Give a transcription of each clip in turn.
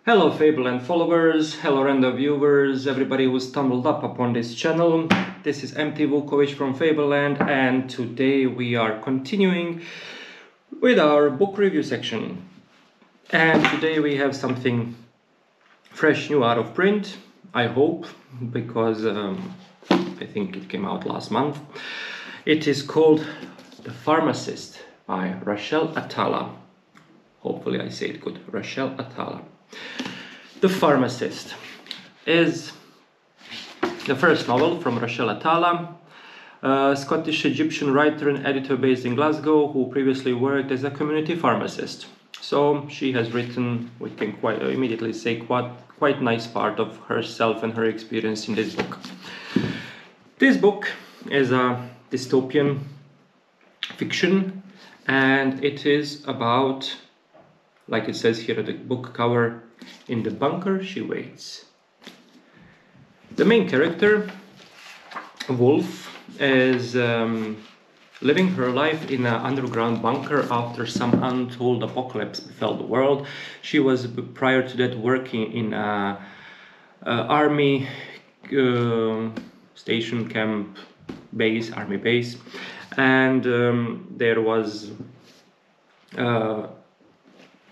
Hello Fableland followers, hello random viewers, everybody who stumbled up upon this channel. This is MT Vukovich from Fableland, and today we are continuing with our book review section. And today we have something fresh new out of print, I hope, because I think it came out last month. It is called The Pharmacist by Rachelle Atalla. Hopefully I say it good, Rachelle Atalla. The Pharmacist is the first novel from Rachelle Atalla, a Scottish-Egyptian writer and editor based in Glasgow who previously worked as a community pharmacist. So she has written, we can quite immediately say, quite nice part of herself and her experience in this book. This book is a dystopian fiction, and it is about, like it says here at the book cover, in the bunker she waits. The main character, Wolfe, is living her life in an underground bunker after some untold apocalypse befell the world. She was, prior to that, working in an army station, camp, base, army base, and there was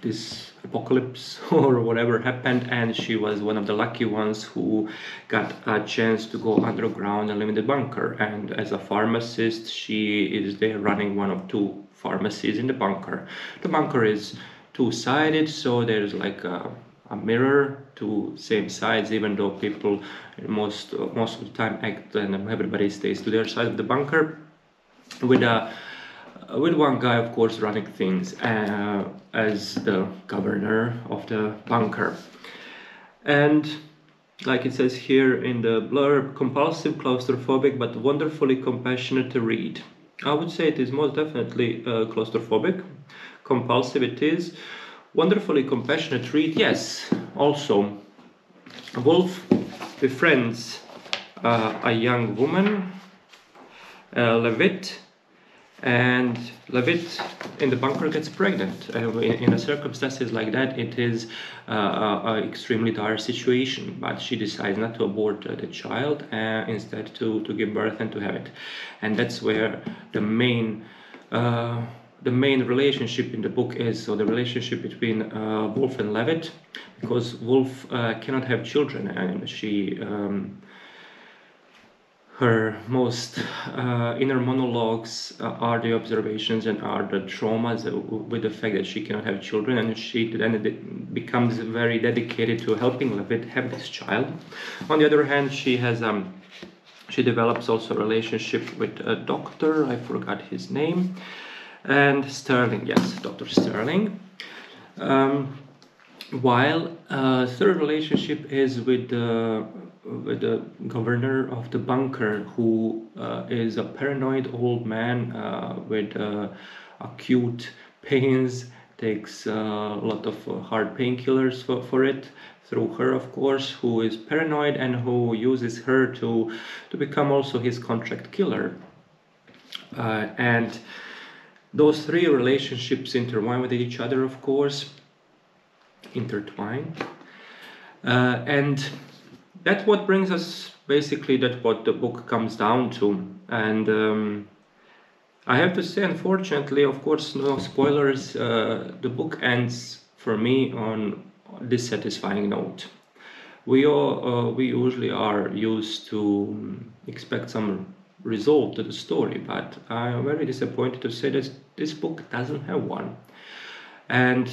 this apocalypse or whatever happened, and she was one of the lucky ones who got a chance to go underground and live in the bunker. And as a pharmacist, she is there running one of two pharmacies in the bunker. The bunker is two-sided, so there's like a mirror, two same sides, even though people most of the time act and everybody stays to their side of the bunker, with one guy, of course, running things as the governor of the bunker. And like it says here in the blurb, compulsive, claustrophobic, but wonderfully compassionate to read. I would say it is most definitely claustrophobic. Compulsive it is. Wonderfully compassionate read, yes. Also, Wolfe befriends a young woman, Levitt, and Levitt in the bunker gets pregnant. In a circumstances like that, it is an extremely dire situation, but she decides not to abort the child, instead to give birth and to have it. And that's where the main relationship in the book is. So the relationship between Wolfe and Levitt, because Wolfe cannot have children, and she her most inner monologues are the observations and are the traumas with the fact that she cannot have children, and she then becomes very dedicated to helping Levitt have this child. On the other hand, she develops also a relationship with a doctor, I forgot his name, and Stirling, yes, Doctor Stirling. While third relationship is with the governor of the bunker, who is a paranoid old man with acute pains, takes a lot of hard painkillers for it, through her, of course, who is paranoid and who uses her to become also his contract killer. And those three relationships intertwine with each other, of course, and that's what brings us, basically, that's what the book comes down to. And I have to say, unfortunately, of course, no spoilers, the book ends for me on a dissatisfying note. We usually are used to expect some result to the story, but I'm very disappointed to say that this book doesn't have one. And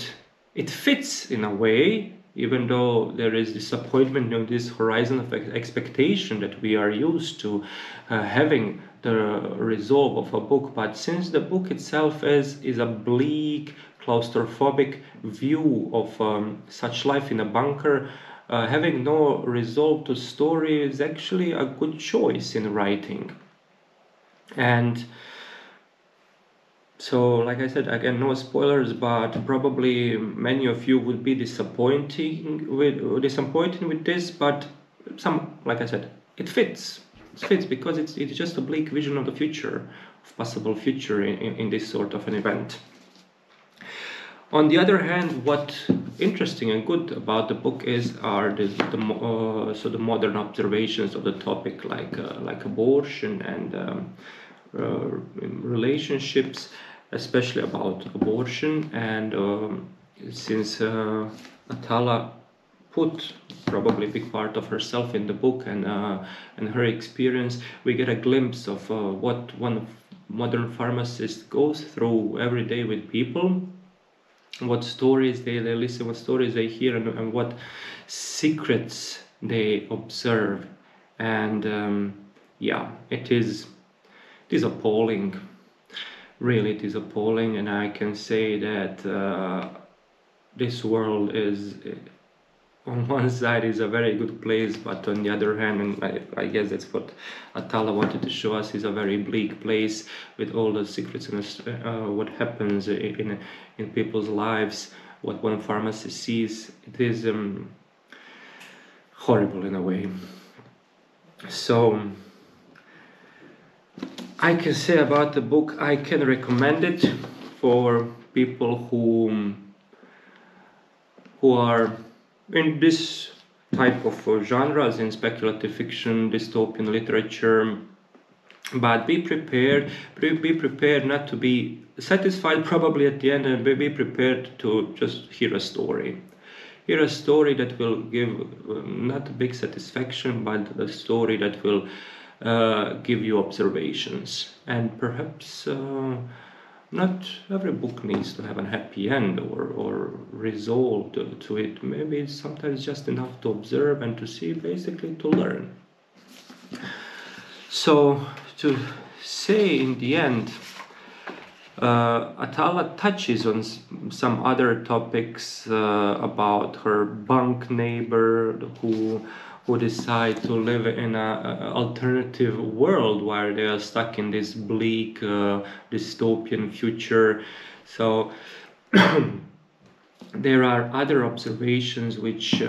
it fits in a way, even though there is disappointment on this horizon of expectation that we are used to having the resolve of a book. But since the book itself is a bleak, claustrophobic view of such life in a bunker, having no resolve to story is actually a good choice in writing. And so, like I said, again, no spoilers, but probably many of you would be disappointed with this. But like I said, it fits. It fits because it's just a bleak vision of the future, of possible future in this sort of an event. On the other hand, what interesting and good about the book are the modern observations of the topic, like abortion and relationships, especially about abortion. And since Atalla put probably a big part of herself in the book and her experience, we get a glimpse of what one modern pharmacist goes through every day with people, what stories they listen, what stories they hear, and what secrets they observe. And yeah, it is appalling. Really, it is appalling, and I can say that this world is, on one side, is a very good place, but on the other hand, and I guess that's what Atalla wanted to show us, is a very bleak place with all the secrets and what happens in people's lives, what one pharmacist sees. It is horrible in a way. So I can say about the book, I can recommend it for people who are in this type of genres, in speculative fiction, dystopian literature. But be prepared not to be satisfied probably at the end, and be prepared to just hear a story. Hear a story that will give not a big satisfaction, but a story that will give you observations. And perhaps not every book needs to have a happy end or resolve to it. Maybe it's sometimes just enough to observe and to see, basically to learn. So to say in the end, Atalla touches on some other topics about her bunk neighbor who decide to live in an alternative world while they are stuck in this bleak dystopian future. So there are other observations which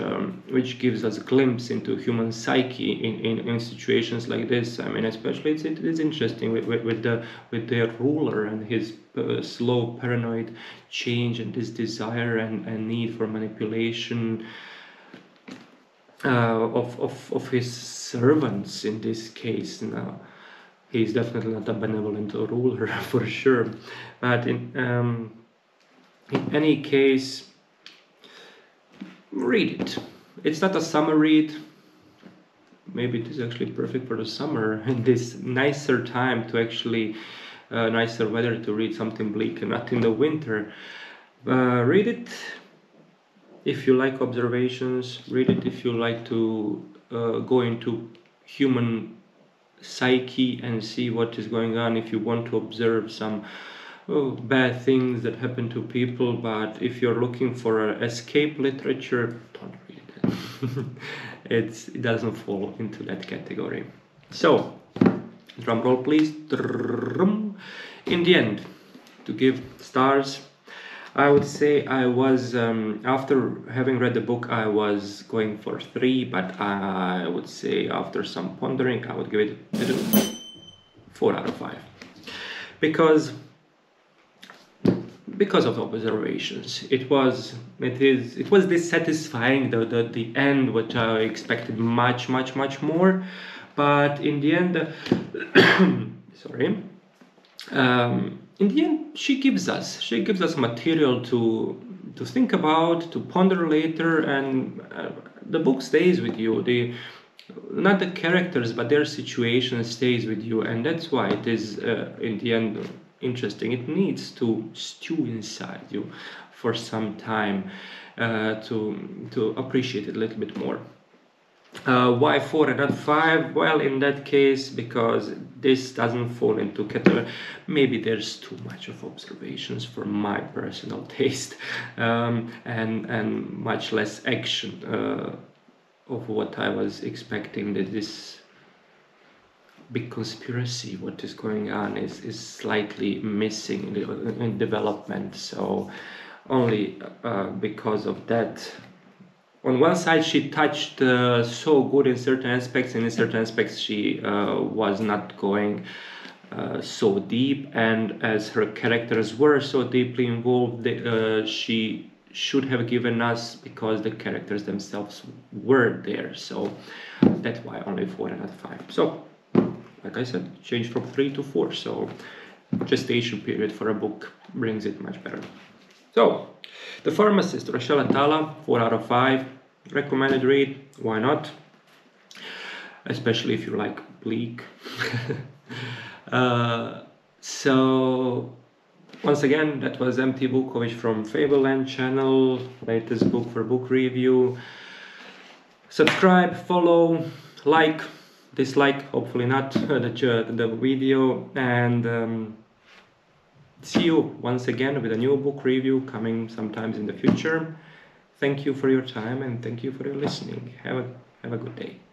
gives us a glimpse into human psyche in situations like this. I mean, especially it is interesting with the ruler and his slow paranoid change and this desire and need for manipulation of his servants in this case. Now, he's definitely not a benevolent ruler for sure, but in any case, read it. It's not a summer read. Maybe it is actually perfect for the summer in this nicer time to actually nicer weather to read something bleak, and not in the winter. Read it if you like observations. Read it if you like to go into human psyche and see what is going on, if you want to observe some bad things that happen to people. But if you're looking for escape literature, don't read it. It doesn't fall into that category. So, drum roll please. In the end, to give stars, I would say I was, after having read the book, I was going for 3, but I would say after some pondering, I would give it 4 out of 5. Because of the observations, it was dissatisfying, the end, which I expected much more, but in the end, sorry, in the end, she gives us material to think about, to ponder later, and the book stays with you. Not the characters, but their situation stays with you, and that's why it is in the end interesting. It needs to stew inside you for some time to appreciate it a little bit more. Why 4 and not 5? Well, in that case, because this doesn't fall into category. Maybe there's too much of observations for my personal taste, and much less action of what I was expecting. That this big conspiracy, what is going on, is slightly missing in development. So only because of that. On one side, she touched so good in certain aspects, and in certain aspects she was not going so deep, and as her characters were so deeply involved, she should have given us, because the characters themselves were there. So that's why only 4 out of 5. So like I said, change from 3 to 4. So gestation period for a book brings it much better. So The Pharmacist, Rachelle Atalla, 4 out of 5. Recommended read. Why not? Especially if you like bleak. So once again, that was MT Vukovich from Fableland channel, latest book for book review. Subscribe, follow, like, dislike, hopefully not, the video, and see you once again with a new book review coming sometimes in the future. Thank you for your time and thank you for your listening. Have a good day.